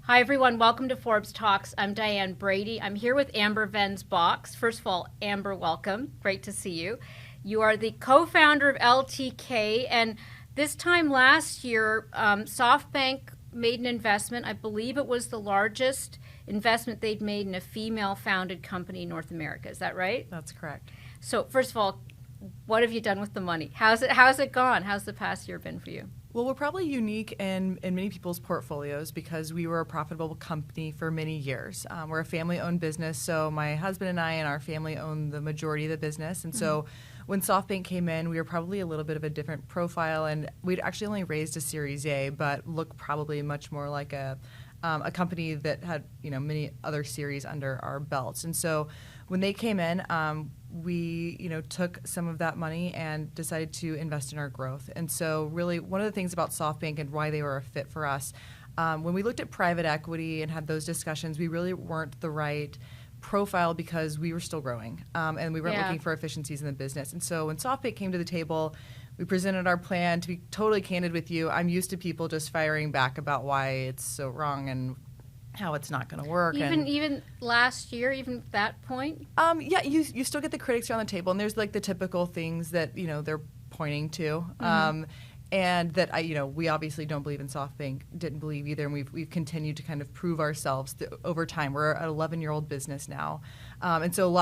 Hi, everyone. Welcome to Forbes Talks. I'm Diane Brady. I'm here with Venz Box. First of all, Amber, welcome. Great to see you. You are the co-founder of LTK, and this time last year, SoftBank made an investment. I believe it was the largest investment they'd made in a female-founded company in North America. Is that right? That's correct. So, first of all, what have you done with the money? How's it gone? How's the past year been for you? Well, we're probably unique in many people's portfolios because we were a profitable company for many years. We're a family-owned business, so my husband and I and our family own the majority of the business. And so when SoftBank came in, we were probably a little bit of a different profile, and we'd actually only raised a Series A, but looked probably much more like a company that had many other series under our belts. And so when they came in, we took some of that money and decided to invest in our growth. And so really one of the things about SoftBank and why they were a fit for us, when we looked at private equity and had those discussions, we really weren't the right profile because we were still growing and we weren't looking for efficiencies in the business. And so when SoftBank came to the table, we presented our plan. To be totally candid with you, I'm used to people just firing back about why it's so wrong and how it's not going to work. Even last year, even that point? You still get the critics around the table, and there's like the typical things that they're pointing to. And that we obviously don't believe in SoftBank, didn't believe either, and we've continued to kind of prove ourselves over time. We're an 11-year-old business now, and so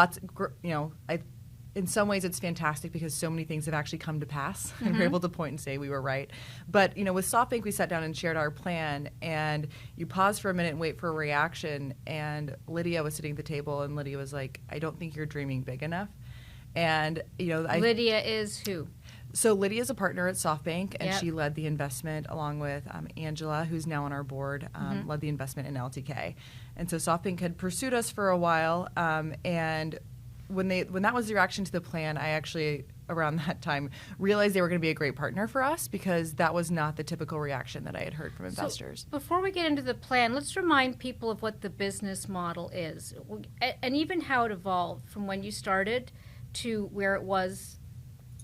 in some ways it's fantastic because so many things have actually come to pass, and we're able to point and say we were right. But with SoftBank, we sat down and shared our plan, and you pause for a minute and wait for a reaction. And Lydia was sitting at the table, and Lydia was like, "I don't think you're dreaming big enough." And Lydia is who? So Lydia's a partner at SoftBank, and she led the investment along with Angela, who's now on our board, led the investment in LTK. And so SoftBank had pursued us for a while, and when that was the reaction to the plan, I actually, around that time, realized they were going to be a great partner for us because that was not the typical reaction that I had heard from investors. So before we get into the plan, let's remind people of what the business model is and even how it evolved from when you started to where it was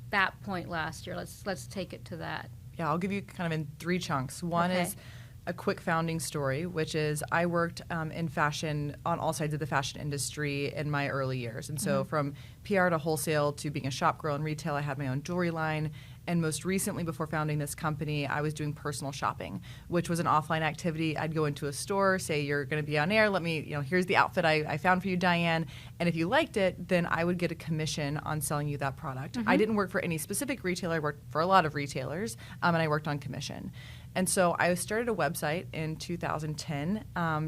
that point last year. Let's take it to that. Yeah, I'll give you kind of in three chunks. One is a quick founding story, which is I worked in fashion on all sides of the fashion industry in my early years. And so from PR to wholesale to being a shop girl in retail, I had my own jewelry line. And most recently, before founding this company, I was doing personal shopping, which was an offline activity. I'd go into a store, say, "You're going to be on air. Let me, here's the outfit I found for you, Diane." And if you liked it, then I would get a commission on selling you that product. I didn't work for any specific retailer. I worked for a lot of retailers, and I worked on commission. And so I started a website in 2010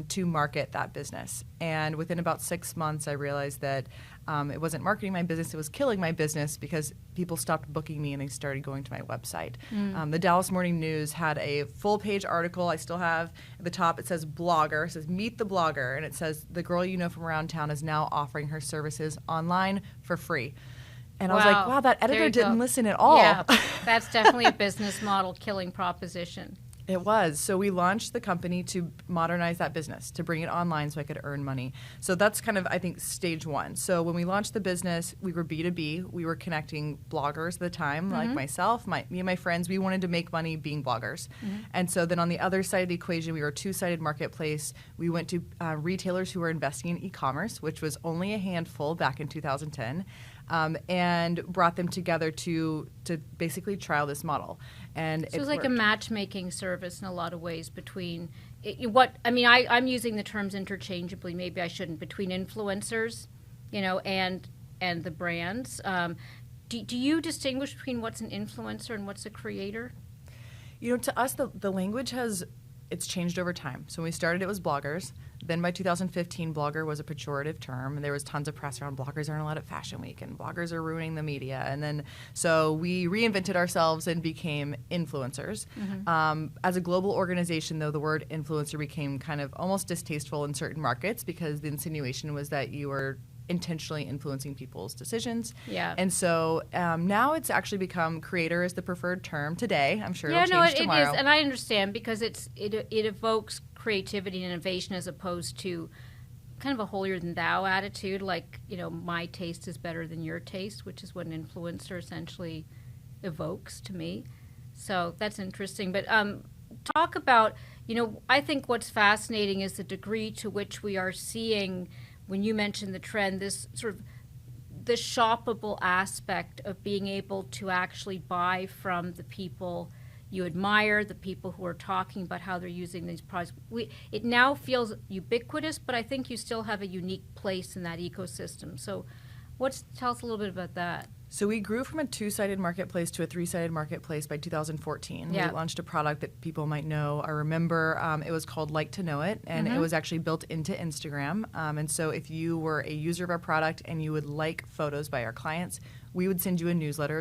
to market that business. And within about 6 months, I realized that it wasn't marketing my business, it was killing my business because people stopped booking me and they started going to my website. The Dallas Morning News had a full-page article I still have. At the top, it says blogger. It says meet the blogger. And it says the girl you know from around town is now offering her services online for free. And I was like, wow, that editor didn't listen at all. Yeah, that's definitely a business model killing proposition. It was. So we launched the company to modernize that business, to bring it online so I could earn money. So that's kind of, I think, stage one. So when we launched the business, we were B2B. We were connecting bloggers at the time, like myself, me and my friends. We wanted to make money being bloggers. And so then on the other side of the equation, we were a two-sided marketplace. We went to retailers who were investing in e-commerce, which was only a handful back in 2010. And brought them together to basically trial this model. And so it was like a matchmaking service in a lot of ways between I'm using the terms interchangeably. Maybe I shouldn't. Between influencers, and the brands. Do you distinguish between what's an influencer and what's a creator? To us, the language it's changed over time. So when we started, it was bloggers. Then by 2015, blogger was a pejorative term, and there was tons of press around bloggers aren't allowed at Fashion Week, and bloggers are ruining the media. And then so we reinvented ourselves and became influencers. As a global organization, though, the word influencer became kind of almost distasteful in certain markets because the insinuation was that you were intentionally influencing people's decisions. Yeah. And so now it's actually become creator is the preferred term today. I'm sure it'll change tomorrow. It is, and I understand because it evokes creativity and innovation as opposed to kind of a holier than thou attitude, like, my taste is better than your taste, which is what an influencer essentially evokes to me. So that's interesting. But talk about, I think what's fascinating is the degree to which we are seeing, when you mentioned the trend, this sort of the shoppable aspect of being able to actually buy from the people you admire, the people who are talking about how they're using these products. It now feels ubiquitous, but I think you still have a unique place in that ecosystem. So tell us a little bit about that. So we grew from a 2-sided marketplace to a 3-sided marketplace by 2014. Yeah. We launched a product that people might know or remember. It was called Like to Know It, and it was actually built into Instagram. And so if you were a user of our product and you would like photos by our clients, we would send you a newsletter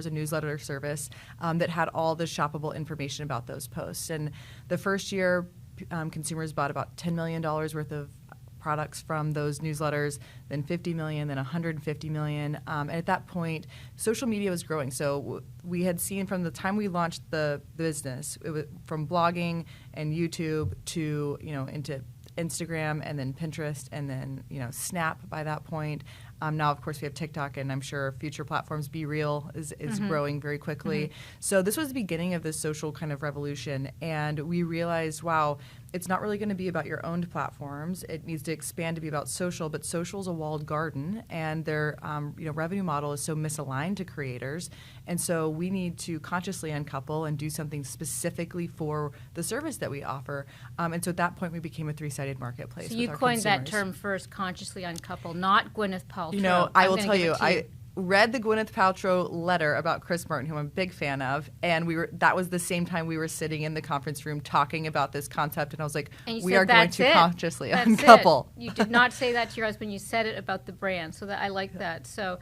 service that had all the shoppable information about those posts. And the first year, consumers bought about $10 million worth of products from those newsletters, then 50 million, then 150 million. And at that point, social media was growing. So we had seen from the time we launched the business, it was from blogging and YouTube to, into Instagram and then Pinterest and then, Snap by that point. Now, of course, we have TikTok, and I'm sure future platforms, Be Real, is growing very quickly. So this was the beginning of this social kind of revolution, and we realized, wow, it's not really going to be about your owned platforms. It needs to expand to be about social, but social is a walled garden, and their revenue model is so misaligned to creators. And so we need to consciously uncouple and do something specifically for the service that we offer. And so at that point, we became a 3-sided marketplace. So you coined that term first, consciously uncouple, not Gwyneth Paltrow. I will tell you, I read the Gwyneth Paltrow letter about Chris Martin, who I'm a big fan of, and that was the same time we were sitting in the conference room talking about this concept, and I was like, we are going to consciously uncouple. You did not say that to your husband. You said it about the brand, so that I like that. So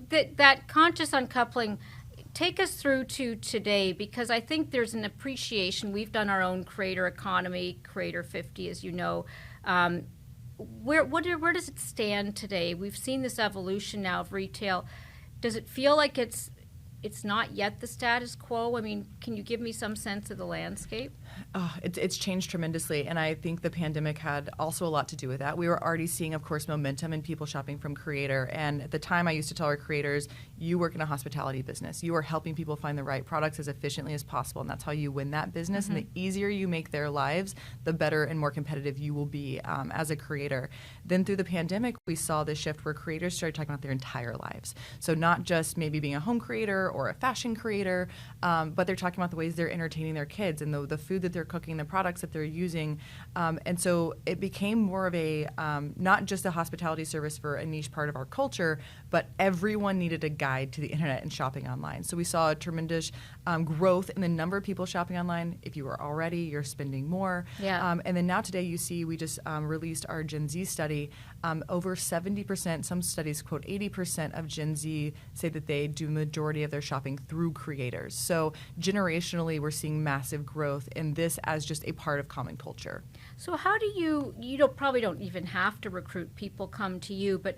that conscious uncoupling, take us through to today, because I think there's an appreciation. We've done our own creator economy, Creator 50, as you know. Where does it stand today? We've seen this evolution now of retail. Does it feel like it's not yet the status quo? I mean, can you give me some sense of the landscape? It's changed tremendously, and I think the pandemic had also a lot to do with that. We were already seeing, of course, momentum in people shopping from creator, and at the time I used to tell our creators, you work in a hospitality business. You are helping people find the right products as efficiently as possible, and that's how you win that business. And the easier you make their lives, the better and more competitive you will be as a creator. Then through the pandemic, we saw this shift where creators started talking about their entire lives. So not just maybe being a home creator or a fashion creator, but they're talking about the ways they're entertaining their kids and the food that they're cooking, the products that they're using. And so it became more of a, not just a hospitality service for a niche part of our culture, but everyone needed a guide to the internet and shopping online. So we saw a tremendous growth in the number of people shopping online. If you were already, you're spending more. Yeah. And then now today you see we just released our Gen Z study. Over 70%, some studies quote 80% of Gen Z say that they do the majority of their shopping through creators. So generationally, we're seeing massive growth in this as just a part of common culture. So how do you probably don't even have to recruit, people come to you, but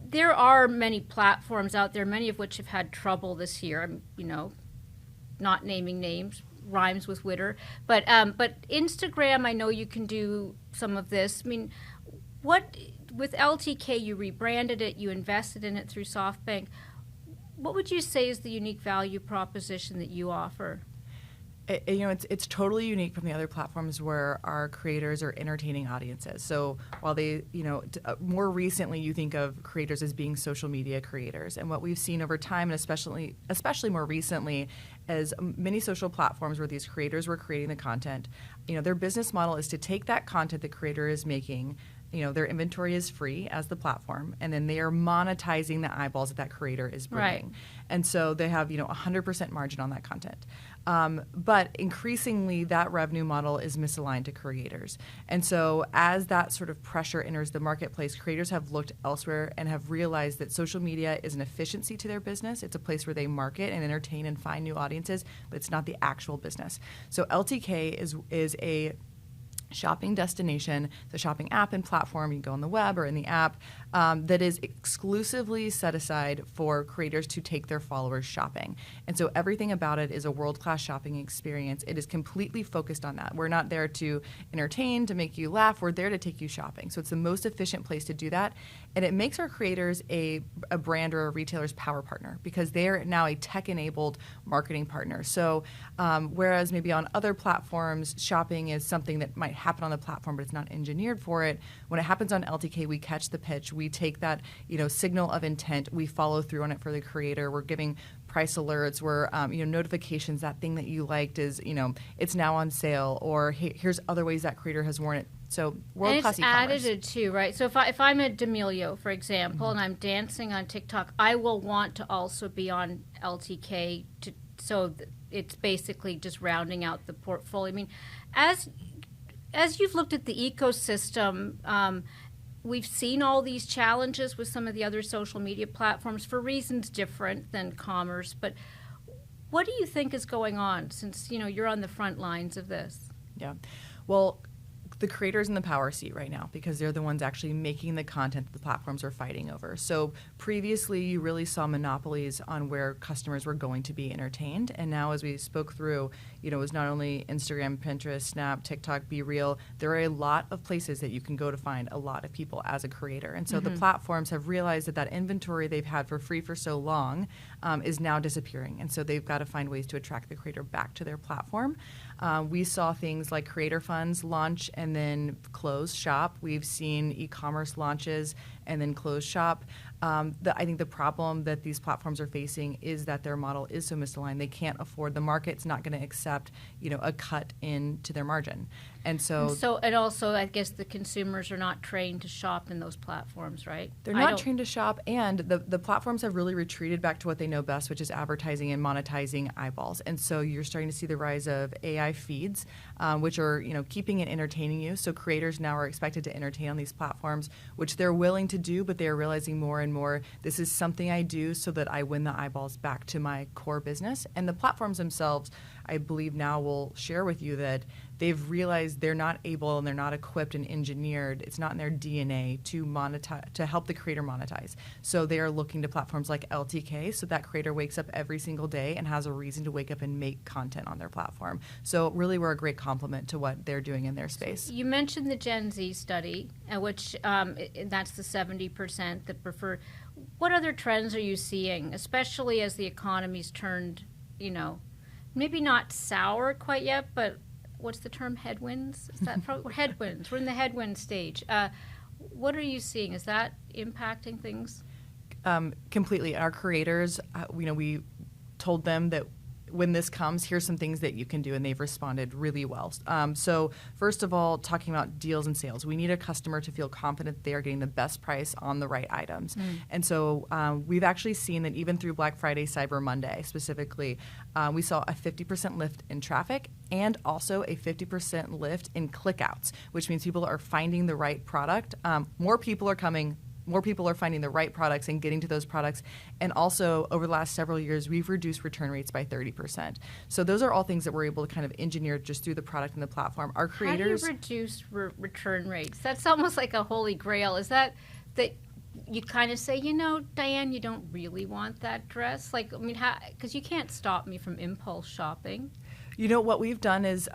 there are many platforms out there, many of which have had trouble this year. Not naming names, rhymes with Witter, but Instagram, I know you can do some of this. I mean, with LTK, you rebranded it, you invested in it through SoftBank. What would you say is the unique value proposition that you offer? It's totally unique from the other platforms where our creators are entertaining audiences. So while they, more recently you think of creators as being social media creators, and what we've seen over time, and especially more recently, as many social platforms where these creators were creating the content, their business model is to take that content the creator is making. Their inventory is free as the platform, and then they are monetizing the eyeballs that creator is bringing. Right. And so they have, 100% margin on that content. But increasingly, that revenue model is misaligned to creators. And so as that sort of pressure enters the marketplace, creators have looked elsewhere and have realized that social media is an efficiency to their business. It's a place where they market and entertain and find new audiences, but it's not the actual business. So LTK is a shopping destination, the shopping app and platform, you can go on the web or in the app, that is exclusively set aside for creators to take their followers shopping. And so everything about it is a world-class shopping experience. It is completely focused on that. We're not there to entertain, to make you laugh. We're there to take you shopping. So it's the most efficient place to do that. And it makes our creators a brand or a retailer's power partner because they're now a tech-enabled marketing partner. So whereas maybe on other platforms, shopping is something that might happen on the platform, but it's not engineered for it. When it happens on LTK, we catch the pitch. We take that, signal of intent. We follow through on it for the creator. We're giving price alerts. We're, notifications. That thing that you liked is, it's now on sale, or hey, here's other ways that creator has worn it. So world-class e-commerce. And it's additive too, right? So if I'm a D'Amelio, for example, and I'm dancing on TikTok, I will want to also be on LTK so it's basically just rounding out the portfolio. I mean, as you've looked at the ecosystem, we've seen all these challenges with some of the other social media platforms for reasons different than commerce. But what do you think is going on since, you're on the front lines of this? Yeah. Well, the creators in the power seat right now because they're the ones actually making the content that the platforms are fighting over. So previously you really saw monopolies on where customers were going to be entertained. And now as we spoke through, it was not only Instagram, Pinterest, Snap, TikTok, Be Real, there are a lot of places that you can go to find a lot of people as a creator. And so the platforms have realized that inventory they've had for free for so long is now disappearing. And so they've got to find ways to attract the creator back to their platform. We saw things like creator funds launch and then close shop. We've seen e-commerce launches and then close shop. I think the problem that these platforms are facing is that their model is so misaligned. They can't afford, the market's not going to accept, a cut into their margin. And also, I guess the consumers are not trained to shop in those platforms, right? They're not trained to shop, and the platforms have really retreated back to what they know best, which is advertising and monetizing eyeballs. And so you're starting to see the rise of AI feeds, which are, keeping and entertaining you. So creators now are expected to entertain on these platforms, which they're willing to do, but they are realizing more and more, this is something I do so that I win the eyeballs back to my core business. And the platforms themselves, I believe now will share with you that they've realized they're not able and they're not equipped and engineered. It's not in their DNA to monetize, to help the creator monetize. So they are looking to platforms like LTK so that creator wakes up every single day and has a reason to wake up and make content on their platform. So really we're a great complement to what they're doing in their space. You mentioned the Gen Z study, which that's the 70% that prefer. What other trends are you seeing, especially as the economy's turned, maybe not sour quite yet, but what's the term, headwinds? Is that probably headwinds? We're in the headwind stage. What are you seeing? Is that impacting things? Completely. Our creators, we told them that when this comes, here's some things that you can do, and they've responded really well. So first of all, talking about deals and sales, we need a customer to feel confident they are getting the best price on the right items. And so we've actually seen that even through Black Friday, Cyber Monday specifically, we saw a 50% lift in traffic and also a 50% lift in clickouts, which means people are finding the right product. More people are coming. More people are finding the right products and getting to those products. And also, over the last several years, we've reduced return rates by 30%. So those are all things that we're able to kind of engineer just through the product and the platform. Our creators... How do you reduce return rates? That's almost like a holy grail. Is that you kind of say, Diane, you don't really want that dress? Because you can't stop me from impulse shopping. What we've done is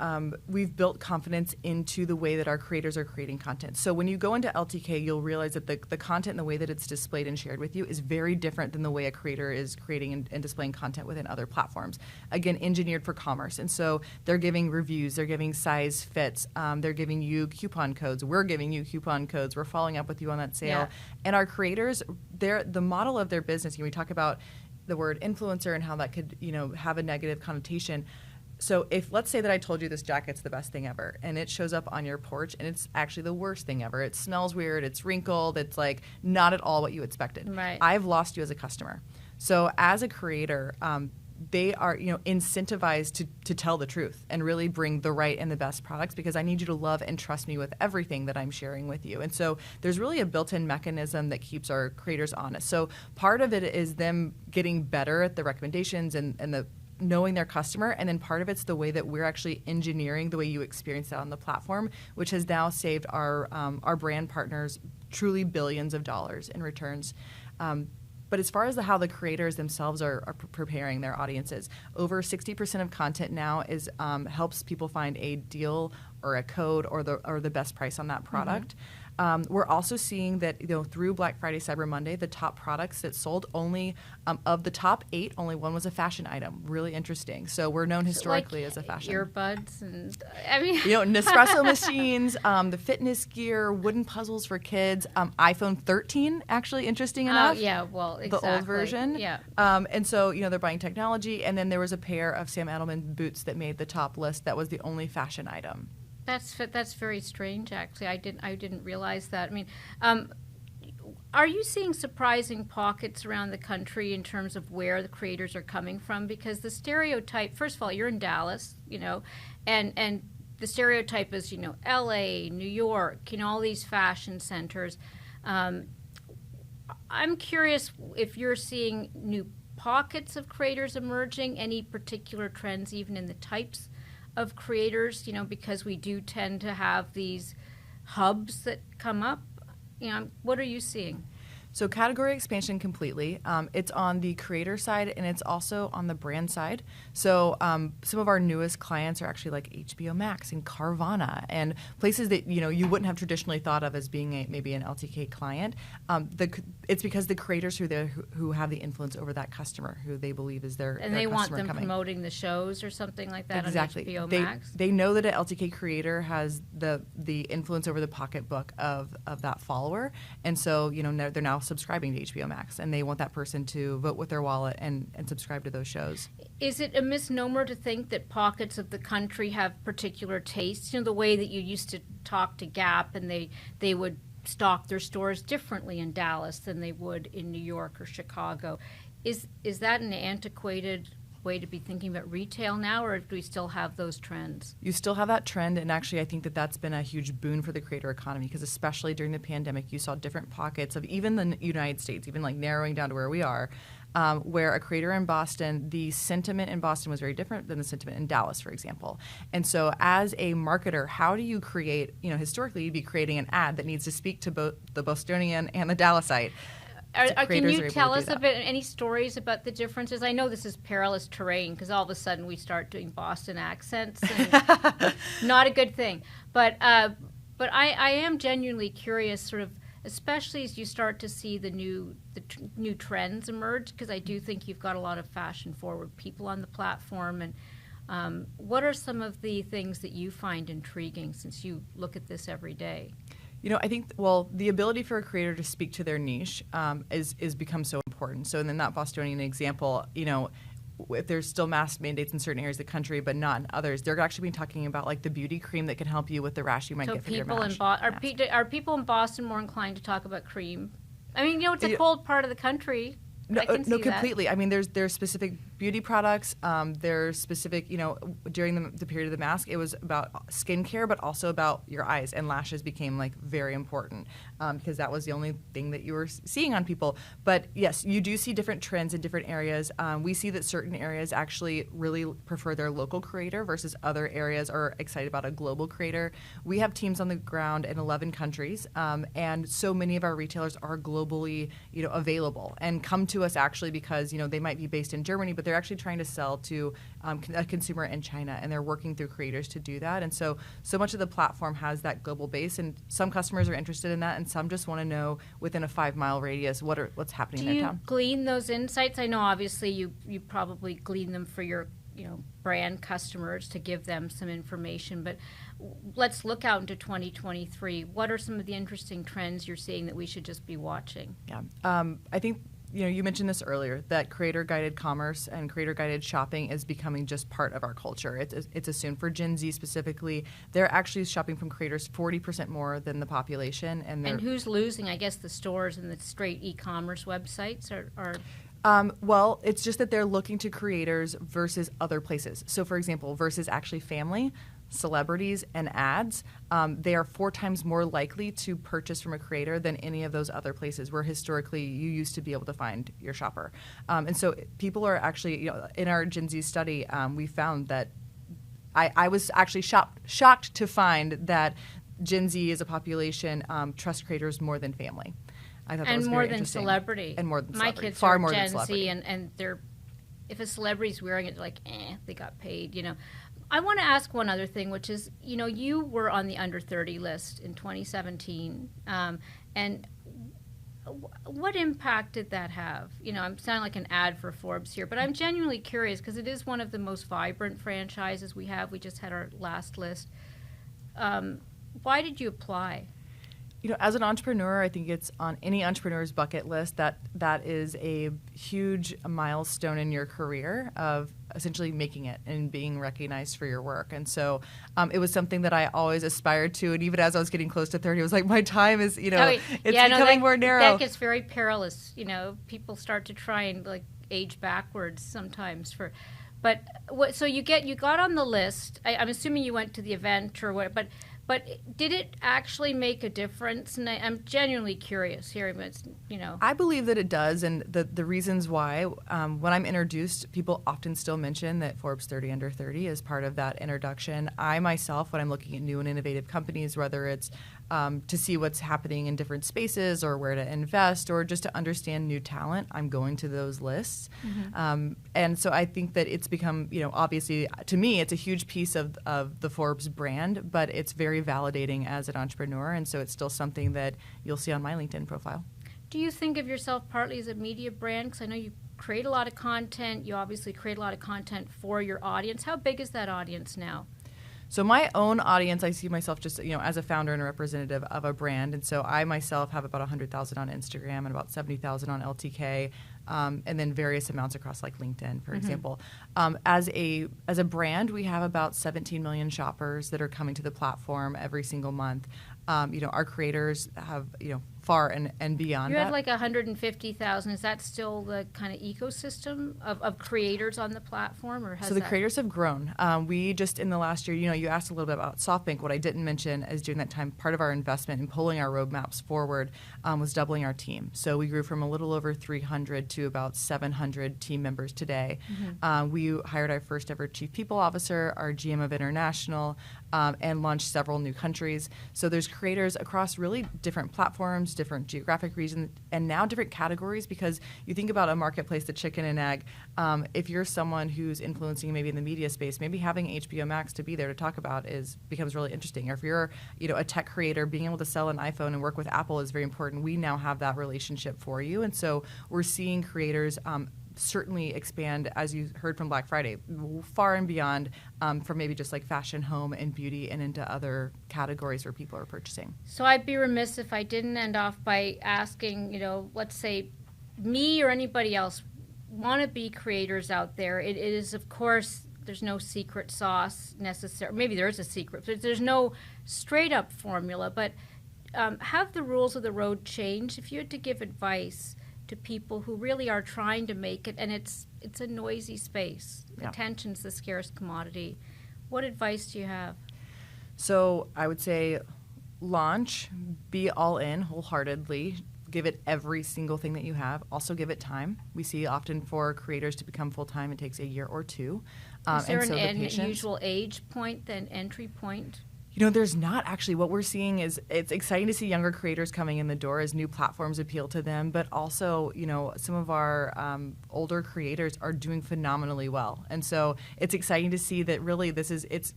we've built confidence into the way that our creators are creating content. So when you go into LTK, you'll realize that the content and the way that it's displayed and shared with you is very different than the way a creator is creating and displaying content within other platforms. Again, engineered for commerce. And so they're giving reviews, they're giving size fits, they're giving you coupon codes, we're giving you coupon codes, we're following up with you on that sale. Yeah. And our creators, the model of their business, we talk about the word influencer and how that could have a negative connotation. So let's say that I told you this jacket's the best thing ever, and it shows up on your porch, and it's actually the worst thing ever. It smells weird, it's wrinkled, it's like not at all what you expected. Right. I've lost you as a customer. So as a creator, they are incentivized to tell the truth and really bring the right and the best products, because I need you to love and trust me with everything that I'm sharing with you. And so there's really a built-in mechanism that keeps our creators honest. So part of it is them getting better at the recommendations and the knowing their customer, and then part of it's the way that we're actually engineering the way you experience that on the platform, which has now saved our brand partners truly billions of dollars in returns. But as far as how the creators themselves are preparing their audiences, over 60% of content now is helps people find a deal or a code or the best price on that product. We're also seeing that through Black Friday, Cyber Monday, the top products that sold, only of the top 8, only one was a fashion item. Really interesting. So we're known historically as a fashion. Earbuds and I mean, Nespresso machines, the fitness gear, wooden puzzles for kids, iPhone 13. Actually, interesting enough. Yeah, well, exactly. The old version. Yeah. And so they're buying technology, and then there was a pair of Sam Edelman boots that made the top list. That was the only fashion item. That's very strange, actually. I didn't realize that. I mean, are you seeing surprising pockets around the country in terms of where the creators are coming from? Because the stereotype, first of all, you're in Dallas, and the stereotype is, L.A., New York, all these fashion centers. I'm curious if you're seeing new pockets of creators emerging, any particular trends even in the types of creators, because we do tend to have these hubs that come up. What are you seeing? So category expansion completely. It's on the creator side, and it's also on the brand side. So some of our newest clients are actually like HBO Max and Carvana, and places that you wouldn't have traditionally thought of as being maybe an LTK client. It's because the creators who have the influence over that customer, who they believe is their and they customer want them coming. Promoting the shows or something like that. Exactly. On HBO Max. They know that an LTK creator has the influence over the pocketbook of that follower, and so they're now subscribing to HBO Max, and they want that person to vote with their wallet and subscribe to those shows. Is it a misnomer to think that pockets of the country have particular tastes? The way that you used to talk to Gap, and they would stock their stores differently in Dallas than they would in New York or Chicago. Is that an antiquated way to be thinking about retail now, or do we still have those trends? You still have that trend, and actually I think that's been a huge boon for the creator economy, because especially during the pandemic, you saw different pockets of even the United States, even like narrowing down to where we are, where a creator in Boston, the sentiment in Boston was very different than the sentiment in Dallas, for example. And so as a marketer, how do you create, historically you'd be creating an ad that needs to speak to both the Bostonian and the Dallasite. Can you tell us a bit, any stories about the differences? I know this is perilous terrain, because all of a sudden we start doing Boston accents, and not a good thing. But I am genuinely curious, sort of, especially as you start to see the new trends emerge, because I do think you've got a lot of fashion-forward people on the platform. And what are some of the things that you find intriguing, since you look at this every day? I think, the ability for a creator to speak to their niche is become so important. So in that Bostonian example, if there's still mask mandates in certain areas of the country, but not in others, they're actually been talking about like the beauty cream that can help you with the rash you might get from your mask. Are people in Boston more inclined to talk about cream? I mean, it's a cold part of the country. No, completely. I mean, there's specific beauty products. There's specific, during the period of the mask, it was about skincare, but also about your eyes, and lashes became like very important because that was the only thing that you were seeing on people. But yes, you do see different trends in different areas. We see that certain areas actually really prefer their local creator versus other areas are excited about a global creator. We have teams on the ground in 11 countries, and so many of our retailers are globally, available and come to us actually because, they might be based in Germany, but they're actually trying to sell to a consumer in China, and they're working through creators to do that. And so much of the platform has that global base, and some customers are interested in that, and some just want to know within a 5-mile radius what's happening in their town. Do you glean those insights? I know obviously you probably glean them for your brand customers to give them some information, but let's look out into 2023. What are some of the interesting trends you're seeing that we should just be watching? Yeah, I think you mentioned this earlier, that creator-guided commerce and creator-guided shopping is becoming just part of our culture. It's assumed for Gen Z specifically, they're actually shopping from creators 40% more than the population. And who's losing? I guess the stores and the straight e-commerce websites are well, it's just that they're looking to creators versus other places. So, for example, versus actually family. celebrities, and ads, they are 4 times more likely to purchase from a creator than any of those other places where historically you used to be able to find your shopper. And so people are actually, in our Gen Z study, we found that I was actually shocked to find that Gen Z as a population trust creators more than family. I thought that was very interesting. And more than celebrity. And more than celebrity. My kids Far are more Gen than celebrity. Z, and they're, if a celebrity's wearing it, they're like, they got paid, I want to ask one other thing, which is, you were on the under 30 list in 2017, and what impact did that have? I'm sounding like an ad for Forbes here, but I'm genuinely curious because it is one of the most vibrant franchises we have. We just had our last list. Why did you apply? As an entrepreneur, I think it's on any entrepreneur's bucket list that is a huge milestone in your career of essentially making it and being recognized for your work. And so it was something that I always aspired to. And even as I was getting close to 30, I was like, my time is, becoming more narrow. That gets very perilous. People start to try and age backwards sometimes But so you got on the list. I'm assuming you went to the event or what, but did it actually make a difference? And I'm genuinely curious here. I believe that it does, and the reasons why. When I'm introduced, people often still mention that Forbes 30 Under 30 is part of that introduction. I myself, when I'm looking at new and innovative companies, whether it's to see what's happening in different spaces or where to invest or just to understand new talent, I'm going to those lists. Mm-hmm. And so I think that it's become, obviously, to me, it's a huge piece of the Forbes brand, but it's very validating as an entrepreneur, and so it's still something that you'll see on my LinkedIn profile. Do you think of yourself partly as a media brand? Because I know you create a lot of content. You obviously create a lot of content for your audience. How big is that audience now? So my own audience, I see myself just, as a founder and a representative of a brand. And so I myself have about 100,000 on Instagram and about 70,000 on LTK, and then various amounts across LinkedIn, for example. As a brand, we have about 17 million shoppers that are coming to the platform every single month. Our creators have, far and beyond that. You have 150,000. Is that still the kind of ecosystem of creators on the platform? Or has so the creators have grown. We just, in the last year, you asked a little bit about SoftBank. What I didn't mention is during that time, part of our investment in pulling our roadmaps forward was doubling our team. So we grew from a little over 300 to about 700 team members today. Mm-hmm. We hired our first ever chief people officer, our GM of international, and launched several new countries. So there's creators across really different platforms, different geographic regions, and now different categories, because you think about a marketplace, the chicken and egg. If you're someone who's influencing maybe in the media space, maybe having HBO Max to be there to talk about becomes really interesting. Or if you're a tech creator, being able to sell an iPhone and work with Apple is very important. We now have that relationship for you. And so we're seeing creators certainly expand, as you heard from Black Friday, far and beyond from maybe just fashion, home, and beauty, and into other categories where people are purchasing. So I'd be remiss if I didn't end off by asking, let's say me or anybody else, wannabe creators out there. It is, of course, there's no secret sauce necessary. Maybe there is a secret, but there's no straight up formula. But have the rules of the road changed? If you had to give advice to people who really are trying to make it, and it's a noisy space. Yeah. Attention's the scarce commodity. What advice do you have? So I would say launch, be all in wholeheartedly, give it every single thing that you have. Also give it time. We see often for creators to become full-time, it takes a year or two. Is there an unusual age point, then entry point? There's not actually. What we're seeing is it's exciting to see younger creators coming in the door as new platforms appeal to them, but also, some of our older creators are doing phenomenally well. And so it's exciting to see that really it's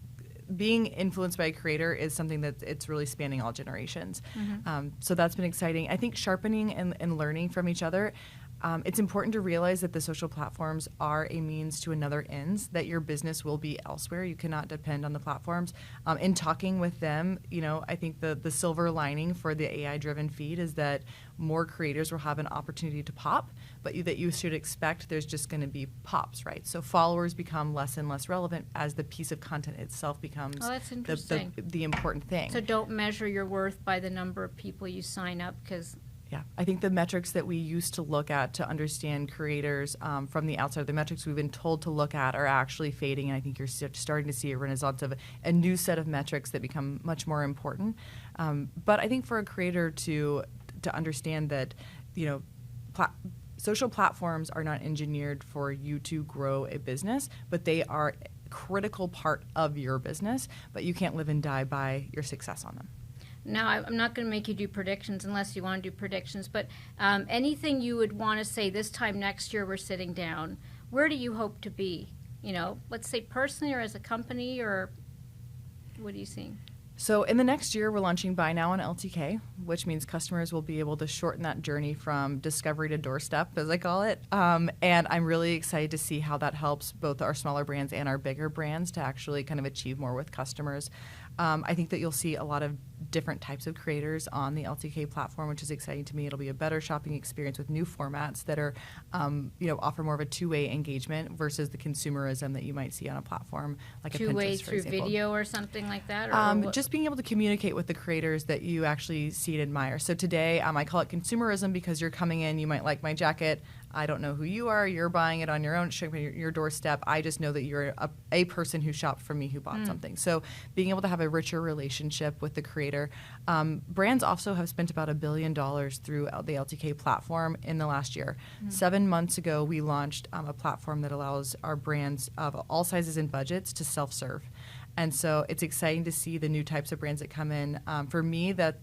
being influenced by a creator is something that it's really spanning all generations. Mm-hmm. So that's been exciting. I think sharpening and learning from each other. It's important to realize that the social platforms are a means to another ends, that your business will be elsewhere. You cannot depend on the platforms. In talking with them, I think the silver lining for the AI-driven feed is that more creators will have an opportunity to pop, but that you should expect there's just going to be pops, right? So followers become less and less relevant as the piece of content itself becomes that's interesting. the important thing. So don't measure your worth by the number of people you sign up, because Yeah, I think the metrics that we used to look at to understand creators from the outside, the metrics we've been told to look at are actually fading. And I think you're starting to see a renaissance of a new set of metrics that become much more important. But I think for a creator to understand that, social platforms are not engineered for you to grow a business, but they are a critical part of your business, but you can't live and die by your success on them. Now, I'm not going to make you do predictions unless you want to do predictions, but anything you would want to say this time next year we're sitting down, where do you hope to be? Let's say personally or as a company, or what are you seeing? So in the next year, we're launching Buy Now on LTK, which means customers will be able to shorten that journey from discovery to doorstep, as I call it. And I'm really excited to see how that helps both our smaller brands and our bigger brands to actually kind of achieve more with customers. I think that you'll see a lot of different types of creators on the LTK platform, which is exciting to me. It'll be a better shopping experience with new formats that are, offer more of a two-way engagement versus the consumerism that you might see on a platform like a Pinterest, two-way for through example. video or something like that? Or just being able to communicate with the creators that you actually see and admire. So today, I call it consumerism because you're coming in, you might like my jacket. I don't know who you are. You're buying it on your own, your doorstep. I just know that you're a person who shopped from me who bought something. So being able to have a richer relationship with the creator. Brands also have spent about $1 billion through the LTK platform in the last year. 7 months ago, we launched a platform that allows our brands of all sizes and budgets to self-serve. And so it's exciting to see the new types of brands that come in. For me, that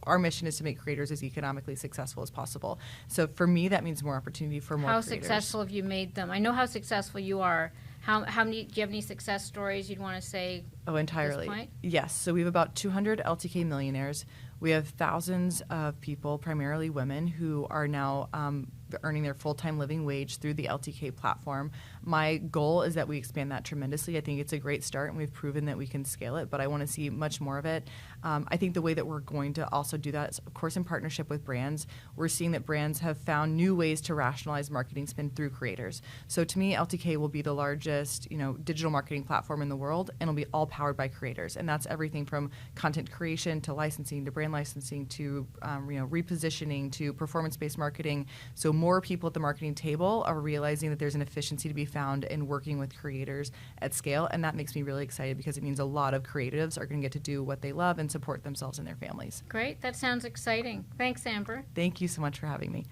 our mission is to make creators as economically successful as possible. So for me, that means more opportunity for more creators. How successful have you made them? I know how successful you are. How many? Do you have any success stories you'd want to say? Oh, entirely. At this point? Yes. So we have about 200 LTK millionaires. We have thousands of people, primarily women, who are now earning their full-time living wage through the LTK platform. My goal is that we expand that tremendously. I think it's a great start, and we've proven that we can scale it, but I want to see much more of it. I think the way that we're going to also do that is, of course, in partnership with brands. We're seeing that brands have found new ways to rationalize marketing spend through creators. So to me, LTK will be the largest, digital marketing platform in the world, and it'll be all powered by creators. And that's everything from content creation to licensing to brand licensing to repositioning to performance-based marketing. So more people at the marketing table are realizing that there's an efficiency to be found in working with creators at scale, and that makes me really excited because it means a lot of creatives are going to get to do what they love and support themselves and their families. Great. That sounds exciting. Thanks, Amber. Thank you so much for having me.